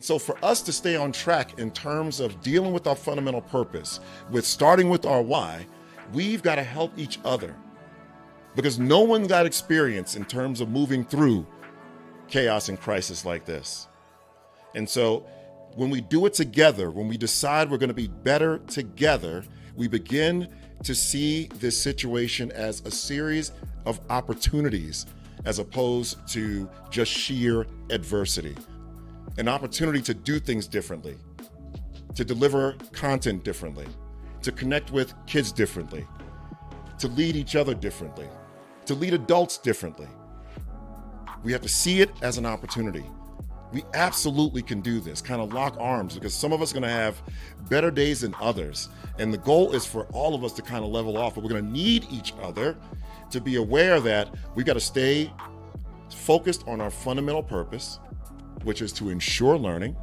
So for us to stay on track in terms of dealing with our fundamental purpose, with starting with our why, we've got to help each other, because no one got experience in terms of moving through chaos and crisis like this. And so when we do it together, when we decide we're going to be better together, we begin to see this situation as a series of opportunities as opposed to just sheer adversity. An opportunity to do things differently, to deliver content differently, to connect with kids differently, to lead each other differently, to lead adults differently. We have to see it as an opportunity. We absolutely can do this, kind of lock arms, because some of us are going to have better days than others. And the goal is for all of us to kind of level off, but we're going to need each other to be aware that we've got to stay focused on our fundamental purpose, which is to ensure learning,